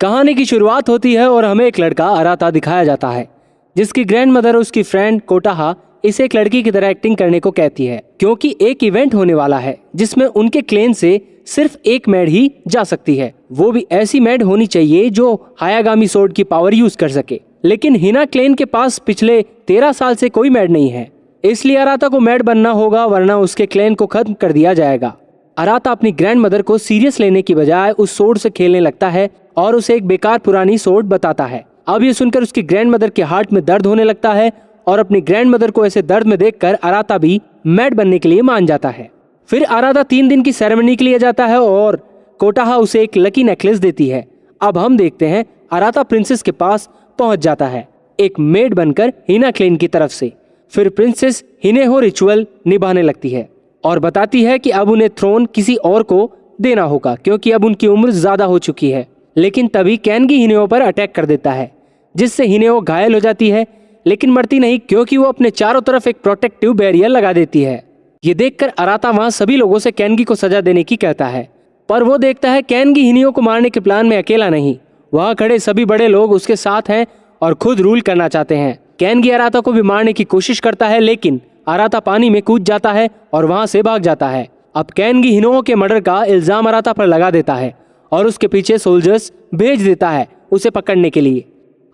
कहानी की शुरुआत होती है और हमें एक लड़का अराता दिखाया जाता है, जिसकी ग्रैंड मदर उसकी फ्रेंड कोटाहा इसे एक लड़की की तरह एक्टिंग करने को कहती है, क्योंकि एक इवेंट होने वाला है जिसमें उनके क्लेन से सिर्फ एक मेड ही जा सकती है। वो भी ऐसी मेड होनी चाहिए जो हायागामी सोर्ड की पावर यूज कर सके। लेकिन हिना क्लेन के पास पिछले 13 साल से कोई मेड नहीं है, इसलिए अराता को मेड बनना होगा, वरना उसके क्लेन को खत्म कर दिया जाएगा। अराता अपनी ग्रैंड मदर को सीरियस लेने की बजाय उस सोर्ड से खेलने लगता है और उसे एक बेकार पुरानी सोर्ड बताता है। अब ये सुनकर उसकी ग्रैंड मदर के हार्ट में दर्द होने लगता है और अपनी ग्रैंड मदर को ऐसे दर्द में देखकर अराता भी मेड बनने के लिए मान जाता है। फिर अराता 3 दिन की सेरेमनी के लिए जाता है और कोटाहा उसे एक लकी नेकलेस देती है। अब हम देखते हैं अराता प्रिंसेस के पास पहुंच जाता है, एक मेड बनकर हिना क्लेन की तरफ से। फिर प्रिंसेस हिनेहो रिचुअल निभाने लगती है और बताती है कि अब उन्हें थ्रोन किसी और को देना होगा, क्योंकि अब उनकी उम्र ज्यादा हो चुकी है। लेकिन तभी कैनगी हिनेहो पर अटैक कर देता है, जिससे हिनेहो घायल हो जाती है, लेकिन मरती नहीं, क्योंकि वो अपने चारों तरफ एक प्रोटेक्टिव बैरियर लगा देती है। ये देखकर अराता वहां सभी लोगों से कैनगी को सजा देने की कहता है, पर वो देखता है कैनगी हिनेहो को मारने के प्लान में अकेला नहीं, वहां खड़े सभी बड़े लोग उसके साथ हैं और खुद रूल करना चाहते हैं। कैनगी अराता को भी मारने की कोशिश करता है, लेकिन अराता पानी में कूद जाता है और वहां से भाग जाता है। अब कैनगी हिनेहो के मर्डर का इल्जाम अराता पर लगा देता है और उसके पीछे सोल्जर्स भेज देता है उसे पकड़ने के लिए।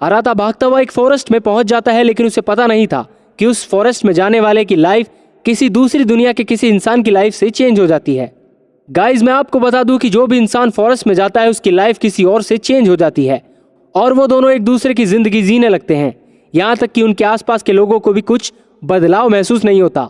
अराता भागता हुआ एक फॉरेस्ट में पहुंच जाता है, लेकिन उसे पता नहीं था कि उस फॉरेस्ट में जाने वाले की लाइफ किसी दूसरी दुनिया के किसी इंसान की लाइफ से चेंज हो जाती है। गाइज, मैं आपको बता दूं कि जो भी इंसान फॉरेस्ट में जाता है उसकी लाइफ किसी और से चेंज हो जाती है और वो दोनों एक दूसरे की जिंदगी जीने लगते हैं, यहाँ तक कि उनके आसपास के लोगों को भी कुछ बदलाव महसूस नहीं होता।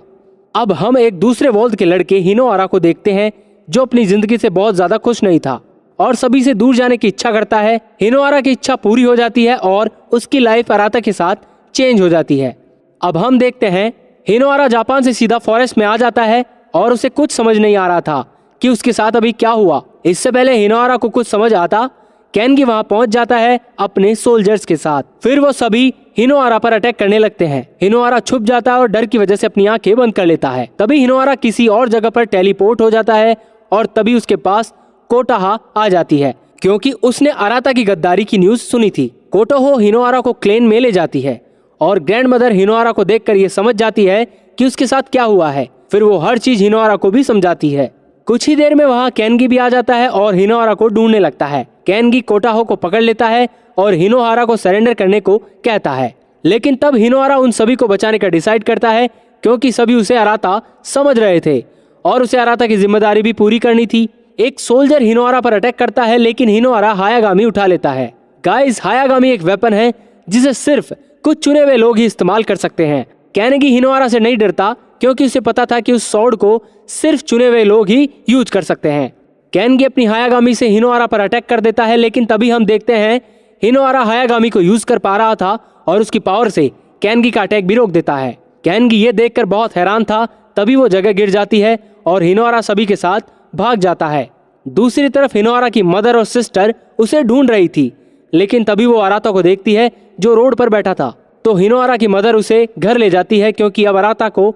अब हम एक दूसरे वर्ल्ड के लड़के हिनोआरा को देखते हैं, जो अपनी जिंदगी से बहुत ज्यादा खुश नहीं था और सभी से दूर जाने की इच्छा करता है। हिनोआरा की इच्छा पूरी हो जाती है और उसकी लाइफ अराता के साथ चेंज हो जाती है। अब हम देखते हैं हिनोआरा जापान से सीधा फॉरेस्ट में आ जाता है और उसे कुछ समझ नहीं आ रहा था कि उसके साथ अभी क्या हुआ। इससे पहले हिनोआरा को कुछ समझ आता, कैनगी वहां पहुंच जाता है अपने सोल्जर्स के साथ। फिर वो सभी हिनोआरा पर अटैक करने लगते हैं। हिनोआरा छुप जाता है और डर की वजह से अपनी आंखें बंद कर लेता है। तभी हिनोआरा किसी और जगह पर टेलीपोर्ट हो जाता है और तभी उसके पास कोटाहा आ जाती है, क्योंकि उसने अराता की गद्दारी की न्यूज सुनी थी। कोटाहो हिनोआरा को क्लेन में ले जाती है और ग्रैंड मदर हिनोआरा को देखकर ये समझ जाती है कि उसके साथ क्या हुआ है। फिर वो हर चीज हिनोआरा को भी समझाती है। कुछ ही देर में वहाँ कैनगी भी आ जाता है और हिनोआरा को ढूंढने लगता है। कैनगी कोटाहो को पकड़ लेता है और हिनोआरा को सरेंडर करने को कहता है, लेकिन तब हिनोआरा उन सभी को बचाने का डिसाइड करता है, क्योंकि सभी उसे अराता समझ रहे थे और उसे अराता की जिम्मेदारी भी पूरी करनी थी। एक सोल्जर हिनोआरा पर अटैक करता है, लेकिन हिनोआरा हायागामी उठा लेता है। गाइस, हायागामी एक वेपन है जिसे सिर्फ कुछ चुने हुए लोग ही इस्तेमाल कर सकते हैं। कैनगी हिनोआरा से नहीं डरता, क्योंकि उसे पता था कि उस स्वॉर्ड को सिर्फ चुने हुए लोग ही यूज कर सकते हैं। कैनगी अपनी हायागामी से हिनोआरा पर अटैक कर देता है, लेकिन तभी हम देखते हैं हिनोआरा हायागामी को यूज कर पा रहा था और उसकी पावर से कैनगी का अटैक भी रोक देता है। कैनगी ये देखकर बहुत हैरान था। तभी वो जगह गिर जाती है और हिनोआरा सभी के साथ भाग जाता है। दूसरी तरफ हिनोआरा की मदर और सिस्टर उसे ढूंढ रही थी, लेकिन तभी वो अराता को देखती है जो रोड पर बैठा था। तो हिनोआरा की मदर उसे घर ले जाती है, क्योंकि अब अराता को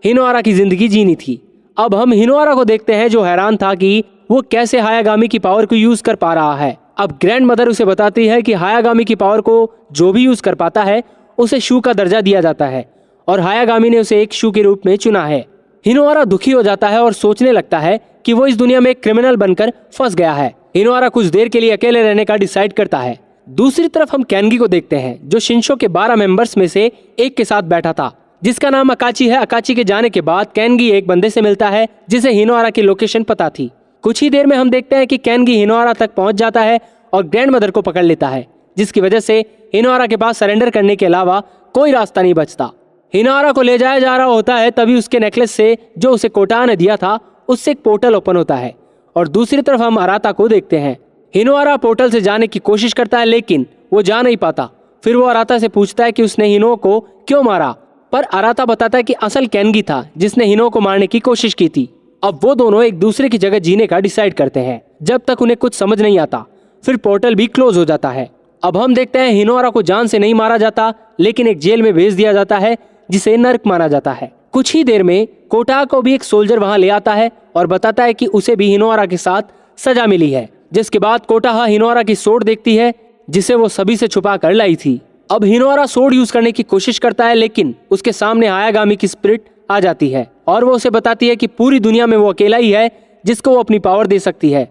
हिनोआरा की जिंदगी जीनी थी। अब हम हिनोआरा को देखते हैं जो हैरान था कि वो कैसे हायागामी की पावर को यूज कर पा रहा है। अब ग्रैंड मदर उसे बताती है कि हायागामी की पावर को जो भी यूज कर पाता है उसे शू का दर्जा दिया जाता है और हायागामी ने उसे एक शू के रूप में चुना है। हिनोआरा दुखी हो जाता है और सोचने लगता है कि वो इस दुनिया में एक क्रिमिनल बनकर फंस गया है। हिनोआरा कुछ देर के लिए अकेले रहने का डिसाइड करता है। दूसरी तरफ हम कैनगी को देखते हैं, जो शिंशो के 12 मेंबर्स में से एक के साथ बैठा था, जिसका नाम अकाची है। अकाची के जाने के बाद कैनगी एक बंदे से मिलता है जिसे हिनोआरा की लोकेशन पता थी। कुछ ही देर में हम देखते हैं कि कैनगी हिनोआरा तक पहुंच जाता है और ग्रैंड मदर को पकड़ लेता है, जिसकी वजह से हिनोआरा के पास सरेंडर करने के अलावा कोई रास्ता नहीं बचता। हिनोआरा को ले जाया जा रहा होता है, तभी उसके नेकलेस से जो उसे कोटाहा ने दिया था उससे एक पोर्टल ओपन होता है और दूसरी तरफ हम अराता को देखते हैं। हिनोआरा पोर्टल से जाने की कोशिश करता है, लेकिन वो जा नहीं पाता। फिर वो अराता से पूछता है कि उसने हिनो को क्यों मारा, पर अराता बताता है कि असल कैनगी था जिसने हिनो को मारने की कोशिश की थी। अब वो दोनों एक दूसरे की जगह जीने का डिसाइड करते हैं, जब तक उन्हें कुछ समझ नहीं आता। फिर पोर्टल भी क्लोज हो जाता है। अब हम देखते हैं हिनोआरा को जान से नहीं मारा जाता, लेकिन एक जेल में भेज दिया जाता है जिसे नर्क माना जाता है। कुछ ही देर में कोटाहा को भी एक सोल्जर वहां ले आता है और बताता है कि उसे भी हिनोआरा के साथ सजा मिली है। जिसके बाद कोटाहा हिनोआरा की सोड देखती है जिसे वो सभी से छुपा कर लाई थी। अब हिनोआरा सोड यूज करने की कोशिश करता है, लेकिन उसके सामने हायागामी की स्पिरिट आ जाती है और वो उसे बताती है कि पूरी दुनिया में वो अकेला ही है जिसको वो अपनी पावर दे सकती है।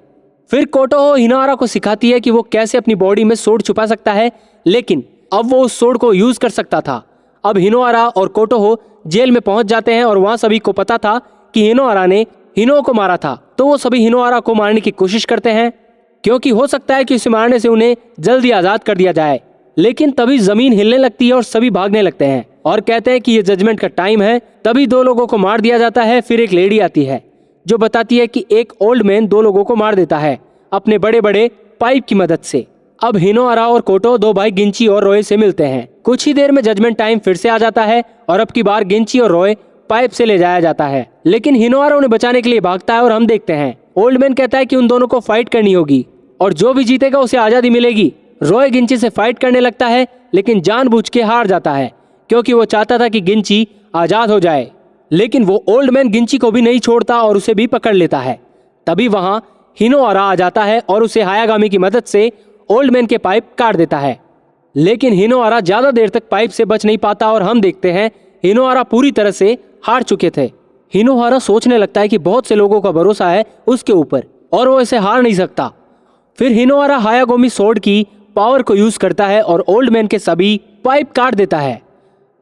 फिर कोटोहो हिनोआरा को सिखाती है कि वो कैसे अपनी बॉडी में सोड छुपा सकता है, लेकिन अब वो उस सोड को यूज कर सकता था। अब हिनोआरा और कोटोहो जेल में पहुंच जाते हैं और वहां सभी को पता था कि हिनोआरा ने हिनो को मारा था, तो वो सभी हिनोआरा को मारने की कोशिश करते हैं क्योंकि हो सकता है कि उसे मारने से उन्हें जल्दी आजाद कर दिया जाए। लेकिन तभी जमीन हिलने लगती है और सभी भागने लगते हैं और कहते हैं कि ये जजमेंट का टाइम है। तभी 2 लोगों को मार दिया जाता है। फिर एक लेडी आती है जो बताती है कि एक ओल्ड मैन 2 लोगों को मार देता है अपने बड़े बड़े पाइप की मदद से। अब हिनोआरा और कोटो 2 भाई गिंची और रोय से मिलते हैं। कुछ ही देर में जजमेंट टाइम फिर से आ जाता है और अब की बार गिंची और रोय पाइप से ले जाया जाता है, लेकिन हिनोआरा उन्हें बचाने के लिए भागता है और हम देखते हैं ओल्ड मैन कहता है कि उन दोनों को फाइट करनी होगी और जो भी जीतेगा उसे आजादी मिलेगी। रॉय गिंची से फाइट करने लगता है, लेकिन जानबूझ के हार जाता है क्योंकि वो चाहता था कि गिंची आजाद हो जाए। लेकिन वो ओल्ड मैन गिंची को भी नहीं छोड़ता और उसे भी पकड़ लेता है। तभी वहां हिनोआरा आ जाता है और उसे हायागामी की मदद से ओल्ड मैन के पाइप काट देता है, लेकिन हिनोआरा ज्यादा देर तक पाइप से बच नहीं पाता और हम देखते हैं हिनोआरा पूरी तरह से हार चुके थे। हिनोआरा सोचने लगता है कि बहुत से लोगों का भरोसा है उसके ऊपर और वो इसे हार नहीं सकता। फिर हिनोआरा हायागामी सोर्ड की पावर को यूज करता है और ओल्ड मैन के सभी पाइप काट देता है।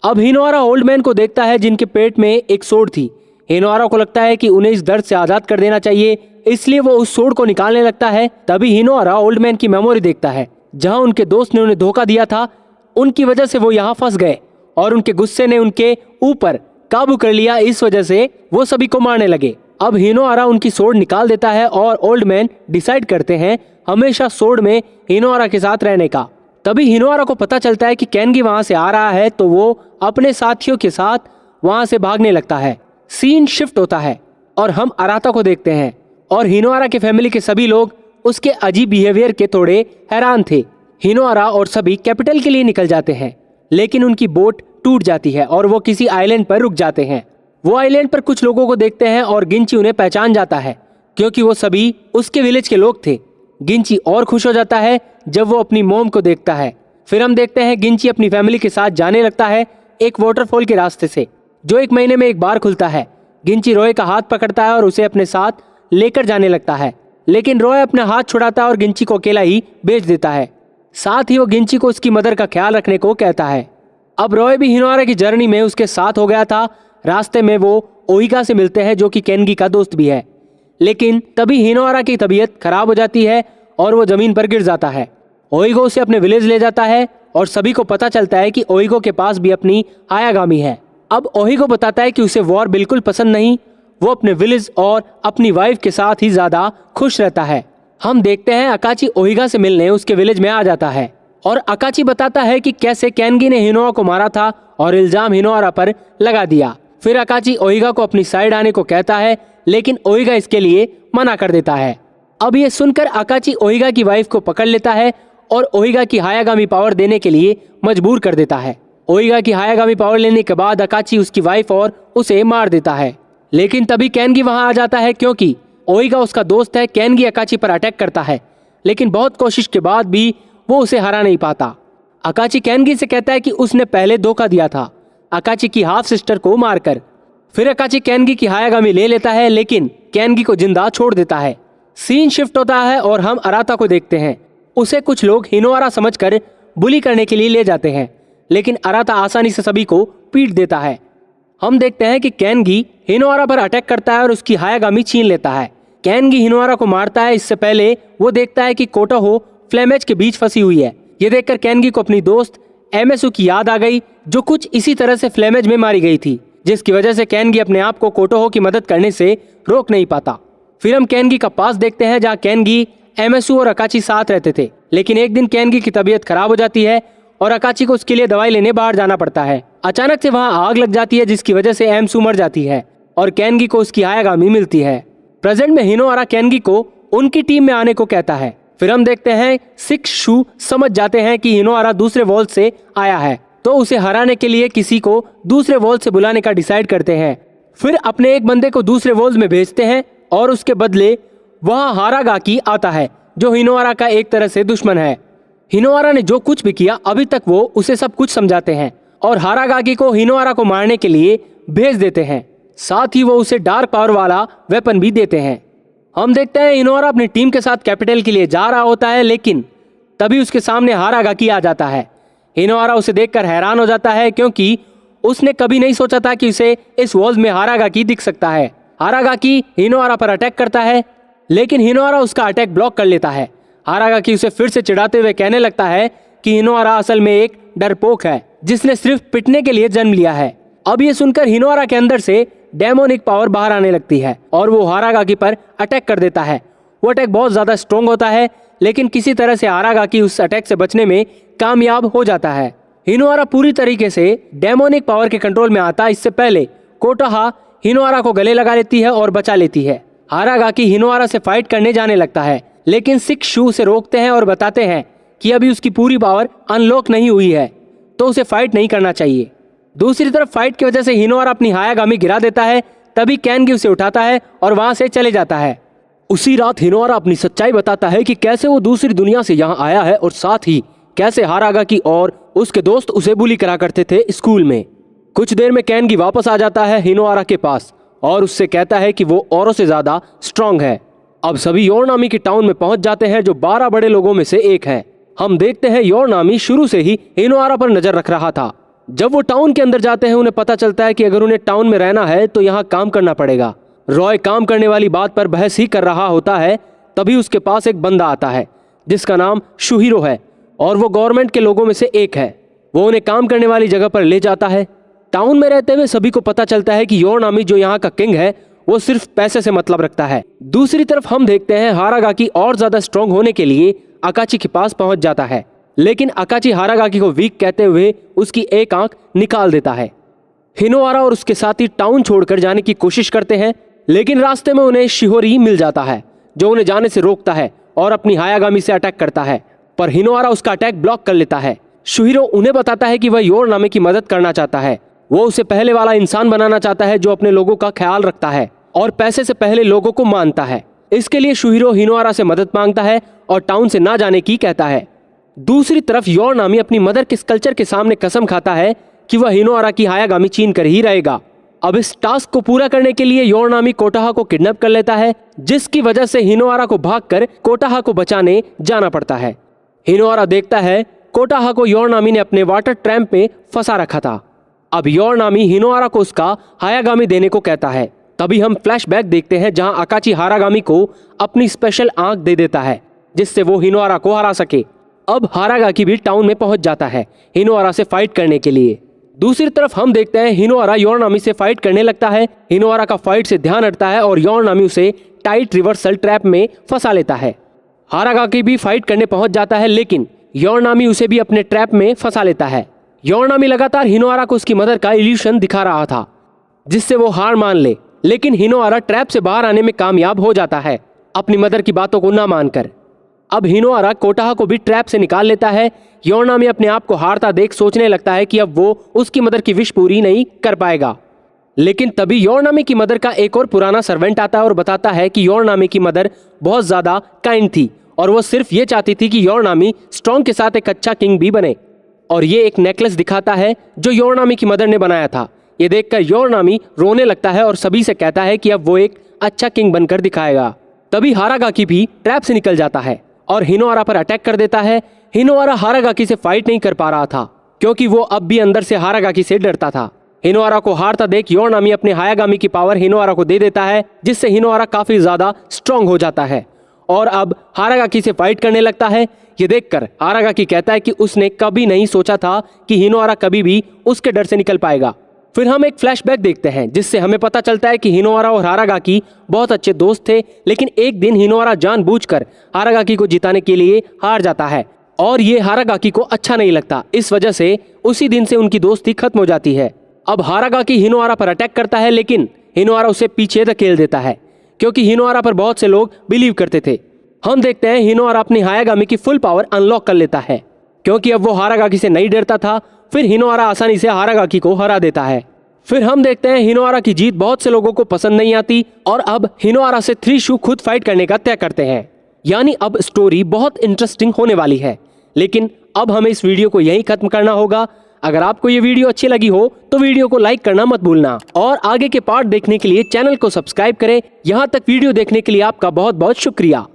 अब हिनोआरा ओल्ड मैन को देखता है जिनके पेट में एक सोर्ड थी। हिनोआरा को लगता है कि उन्हें इस दर्द से आजाद कर देना चाहिए, इसलिए वो उस सोर्ड को निकालने लगता है। तभी हिनोआरा ओल्ड मैन की मेमोरी देखता है जहां उनके दोस्त ने उन्हें धोखा दिया था, उनकी वजह से वो यहाँ फंस गए और उनके गुस्से ने उनके ऊपर काबू कर लिया। इस वजह से वो सभी को मारने लगे। अब हिनोआरा उनकी सोर्ड निकाल देता है और ओल्ड मैन डिसाइड करते हैं हमेशा सोर्ड में हिनोआरा के साथ रहने का। तभी हिनोआरा को पता चलता है कि कैनगी वहां से आ रहा है, तो वो अपने साथियों के साथ वहां से भागने लगता है। सीन शिफ्ट होता है और हम अराता को देखते हैं और हिनोआरा के फैमिली के सभी लोग उसके अजीब बिहेवियर के थोड़े हैरान थे। हिनोआरा और सभी कैपिटल के लिए निकल जाते हैं, लेकिन उनकी बोट टूट जाती है और वो किसी आइलैंड पर रुक जाते हैं। वो आइलैंड पर कुछ लोगों को देखते हैं और गिंची उन्हें पहचान जाता है क्योंकि वो सभी उसके विलेज के लोग थे। गिंची और खुश हो जाता है जब वो अपनी मॉम को देखता है। फिर हम देखते हैं गिंची अपनी फैमिली के साथ जाने लगता है एक वाटरफॉल के रास्ते से, जो 1 महीने में एक बार खुलता है। गिंची रॉय का हाथ पकड़ता है और उसे अपने साथ लेकर जाने लगता है, लेकिन रॉय अपना हाथ छुड़ाता है और गिंची को अकेला ही भेज देता है। साथ ही वो गिंची को उसकी मदर का ख्याल रखने को कहता है। अब रॉय भी हिनोआरा की जर्नी में उसके साथ हो गया था। रास्ते में वो ओहिगा से मिलते हैं जो कि कैनगी का दोस्त भी है, लेकिन तभी हिनोआरा की तबीयत खराब हो जाती है और वो जमीन पर गिर जाता है। ओहिगो उसे अपने विलेज ले जाता है और सभी को पता चलता है कि ओहिगो के पास भी अपनी हायागामी है। अब ओहिगो बताता है कि उसे वॉर बिल्कुल पसंद नहीं, वो अपने विलेज और अपनी वाइफ के साथ ही ज्यादा खुश रहता है। हम देखते हैं अकाची ओहिगा से मिलने उसके विलेज में आ जाता है और अकाची बताता है कि कैसे कैनगी ने हिनोआ को मारा था और इल्जाम हिनोआरा पर लगा दिया। फिर अकाची ओहिगा को अपनी साइड आने को कहता है, लेकिन ओहिगा इसके लिए मना कर देता है। अब ये सुनकर अकाची ओहिगा की वाइफ को पकड़ लेता है और ओहिगा की हायागामी पावर देने के लिए मजबूर कर देता है। ओहिगा की हायागामी पावर लेने के बाद अकाची उसकी वाइफ और उसे मार देता है, लेकिन तभी कैनगी वहां आ जाता है क्योंकि ओहिगा उसका दोस्त है। कैनगी अकाची पर अटैक करता है, लेकिन बहुत कोशिश के बाद भी वो उसे हरा नहीं पाता। अकाची कैनगी से कहता है कि उसने पहले धोखा दिया था अकाची की हाफ सिस्टर को मारकर। फिर अकाची कैनगी की हायागामी ले लेता है, लेकिन कैनगी को जिंदा छोड़ देता है। सीन शिफ्ट होता है और हम अराता को देखते हैं। उसे कुछ लोग हिनोआरा समझकर बुली करने के लिए ले जाते हैं, लेकिन अराता आसानी से सभी को पीट देता है। हम देखते हैं कि कैनगी हिनोआरा पर अटैक करता है और उसकी हायागामी छीन लेता है। कैनगी हिनोआरा को मारता है, इससे पहले वो देखता है कि कोटाहो फ्लेमेज के बीच फंसी हुई है। ये देखकर कैनगी को अपनी दोस्त एमएसयू की याद आ गई, जो कुछ इसी तरह से फ्लेमेज में मारी गई थी, जिसकी वजह से कैनगी अपने आप को कोटाहो की मदद करने से रोक नहीं पाता। फिर हम कैनगी का पास देखते हैं जहाँ कैनगी, एमएसयू और अकाची साथ रहते थे, लेकिन एक दिन कैनगी की तबीयत खराब हो जाती है और अकाची को उसके लिए दवाई लेने बाहर जाना पड़ता है। अचानक से वहाँ आग लग जाती है, जिसकी वजह से एमएसयू मर जाती है और कैनगी को उसकी हायागामी मिलती है। प्रेजेंट में हिनोआरा कैनगी को उनकी टीम में आने को कहता है। फिर हम देखते हैं 6 शू समझ जाते हैं कि हिनोआरा दूसरे वॉल से आया है, तो उसे हराने के लिए किसी को दूसरे वॉल से बुलाने का डिसाइड करते हैं। फिर अपने एक बंदे को दूसरे वॉल्स में भेजते हैं और उसके बदले वहाँ हारागाकी आता है, जो हिनोआरा का एक तरह से दुश्मन है। हिनोआरा ने जो कुछ भी किया अभी तक वो उसे सब कुछ समझाते हैं और हारागाकी को हिनोआरा को मारने के लिए भेज देते हैं। साथ ही वो उसे डार्क पावर वाला वेपन भी देते हैं। हम देखते हैं हिनोआरा अपनी टीम के साथ कैपिटल के लिए जा रहा होता है, लेकिन तभी उसके सामने हारागाकी आ जाता है। हिनोआरा उसे देखकर हैरान हो जाता है क्योंकि उसने कभी नहीं सोचा था कि उसे इस वॉल्स में हारागाकी दिख सकता है। हारागाकी हिनोआरा पर अटैक करता है, लेकिन हिनोआरा उसका अटैक ब्लॉक कर लेता है। हारागाकी उसे फिर से चिढ़ाते हुए कहने लगता है कि हिनोआरा असल में एक डरपोक है जिसने सिर्फ पिटने के लिए जन्म लिया है। अब ये सुनकर हिनोआरा के अंदर से डेमोनिक पावर बाहर आने लगती है और वो हारागाकी पर अटैक कर देता है। वो अटैक बहुत ज्यादा स्ट्रॉन्ग होता है, लेकिन किसी तरह से हारागाकी उस अटैक से बचने में कामयाब हो जाता है। हिनोआरा पूरी तरीके से डेमोनिक पावर के कंट्रोल में आता इससे पहले कोटाहा हिनोआरा को गले लगा लेती है और बचा लेती है। हारागाकी हिनोआरा से फाइट करने जाने लगता है, लेकिन 6 शू उसे रोकते हैं और बताते हैं कि अभी उसकी पूरी पावर अनलॉक नहीं हुई है, तो उसे फाइट नहीं करना चाहिए। दूसरी तरफ फाइट की वजह से हिनोआरा अपनी हायागामी गिरा देता है, तभी कैनगी उसे उठाता है और वहां से चले जाता है। उसी रात हिनोआरा अपनी सच्चाई बताता है कि कैसे वो दूसरी दुनिया से यहाँ आया है और साथ ही कैसे हारागाकी और उसके दोस्त उसे बुली करा करते थे स्कूल में। कुछ देर में कैनगी वापस आ जाता है हिनोआरा के पास और उससे कहता है कि वो औरों से ज्यादा स्ट्रांग है। अब सभी योरनामी के टाउन में पहुंच जाते हैं जो 12 बड़े लोगों में से एक है। हम देखते हैं योरनामी शुरू से ही हिनोआरा पर नजर रख रहा था। जब वो टाउन के अंदर जाते हैं उन्हें पता चलता है कि अगर उन्हें टाउन में रहना है तो यहाँ काम करना पड़ेगा। रॉय काम करने वाली बात पर बहस ही कर रहा होता है, तभी उसके पास एक बंदा आता है जिसका नाम शुहिरो है और वो गवर्नमेंट के लोगों में से एक है। वो उन्हें काम करने वाली जगह पर ले जाता है। टाउन में रहते हुए सभी को पता चलता है कि योरनामी जो यहाँ का किंग है वो सिर्फ पैसे से मतलब रखता है। दूसरी तरफ हम देखते हैं हारागाकी और ज्यादा स्ट्रांग होने के लिए अकाची के पास पहुंच जाता है, लेकिन अकाची हारागाकी को वीक कहते हुए उसकी एक आंख निकाल देता है। हिनोआरा और उसके साथी टाउन छोड़कर जाने की कोशिश करते हैं, लेकिन रास्ते में उन्हें शिहोरी मिल जाता है जो उन्हें जाने से रोकता है और अपनी हायागामी से अटैक करता है, पर हिनोआरा उसका अटैक ब्लॉक कर लेता है। शुहिरो उन्हें बताता है कि वह योरनामी की मदद करना चाहता है। वो उसे पहले वाला इंसान बनाना चाहता है जो अपने लोगों का ख्याल रखता है और पैसे से पहले लोगों को मानता है। इसके लिए शुहिरो हिनोआरा से मदद मांगता है और टाउन से ना जाने की कहता है। दूसरी तरफ योरनामी अपनी मदर के स्कल्पचर के सामने कसम खाता है कि वह हिनोआरा की हायागामी छीन कर ही रहेगा। अब इस टास्क को पूरा करने के लिए योरनामी कोटाहा को किडनैप कर लेता है, जिसकी वजह से हिनोआरा को भागकर कोटाहा को बचाने जाना पड़ता है। हिनोआरा देखता है कोटाहा को योरनामी ने अपने वाटर ट्रैम्प में फंसा रखा था। अब योरनामी हिनोआरा को उसका हायागामी देने को कहता है। तभी हम फ्लैशबैक देखते हैं जहां अकाची हारागामी को अपनी स्पेशल आंख दे देता है जिससे वो हिनोआरा को हरा सके। अब हारागाकी भी टाउन में पहुंच जाता है हिनोआरा से फाइट करने के लिए। दूसरी तरफ हम देखते हैं हिनोआरा योरनामी से फाइट करने लगता है। हिनोआरा का फाइट से ध्यान हटता है और योरनामी उसे टाइट रिवर्सल ट्रैप में फंसा लेता है। हारागाकी भी फाइट करने पहुंच जाता है, लेकिन योरनामी उसे भी अपने ट्रैप में फंसा लेता है। योरनामी लगातार हिनोआरा को उसकी मदर का इल्यूशन दिखा रहा था जिससे वो हार मान ले, लेकिन हिनोआरा ट्रैप से बाहर आने में कामयाब हो जाता है अपनी मदर की बातों को ना मानकर। अब हिनोआरा कोटाहा को भी ट्रैप से निकाल लेता है। योरनामी अपने आप को हारता देख सोचने लगता है कि अब वो उसकी मदर की विश पूरी नहीं कर पाएगा, लेकिन तभी योरनामी की मदर का एक और पुराना सर्वेंट आता है और बताता है कि योरनामी की मदर बहुत ज्यादा काइंड थी और वो सिर्फ ये चाहती थी कि योरनामी स्ट्रॉन्ग के साथ एक अच्छा किंग भी बने। और ये एक नेकलेस दिखाता है जो योरनामी की मदर ने बनाया था। ये देखकर योरनामी रोने लगता है और सभी से कहता है कि अब वो एक अच्छा किंग बनकर दिखाएगा। तभी हारागाकी भी ट्रैप से निकल जाता है और हिनोआरा पर अटैक कर देता है। हिनोआरा हारागाकी से फाइट नहीं कर पा रहा था क्योंकि वो अब भी अंदर से हारागाकी से डरता था। हिनोआरा को हारता देख योरनामी अपने हायागामी की पावर हिनोआरा को दे देता है, जिससे हिनोआरा काफी ज्यादा स्ट्रांग हो जाता है और अब हारागाकी से फाइट करने लगता है। ये देखकर हारागाकी कहता है कि उसने कभी नहीं सोचा था कि हिनोआरा कभी भी उसके डर से निकल पाएगा। फिर हम एक फ्लैशबैक देखते हैं जिससे हमें पता चलता है कि हिनोआरा और हारागाकी बहुत अच्छे दोस्त थे, लेकिन एक दिन हिनोआरा जानबूझकर हारागाकी को जिताने के लिए हार जाता है और ये हारागाकी को अच्छा नहीं लगता। इस वजह से उसी दिन से उनकी दोस्ती खत्म हो जाती है। अब हारागाकी हिनोआरा पर अटैक करता है, लेकिन हिनोआरा उसे पीछे धकेल देता है क्योंकि हिनोआरा पर बहुत से लोग बिलीव करते थे। हम देखते हैं हिनोआरा अपनी हायागामी की फुल पावर अनलॉक कर लेता है क्योंकि अब वो हारागाकी से नहीं डरता था। फिर हिनोआरा आसानी से हारागाकी को हरा देता है। फिर हम देखते हैं हिनोआरा की जीत बहुत से लोगों को पसंद नहीं आती और अब हिनोआरा से 3 शू खुद फाइट करने का तय करते हैं। यानी अब स्टोरी बहुत इंटरेस्टिंग होने वाली है। लेकिन अब हमें इस वीडियो को यहीं खत्म करना होगा। अगर आपको ये वीडियो अच्छी लगी हो तो वीडियो को लाइक करना मत भूलना और आगे के पार्ट देखने के लिए चैनल को सब्सक्राइब करें। यहाँ तक वीडियो देखने के लिए आपका बहुत बहुत शुक्रिया।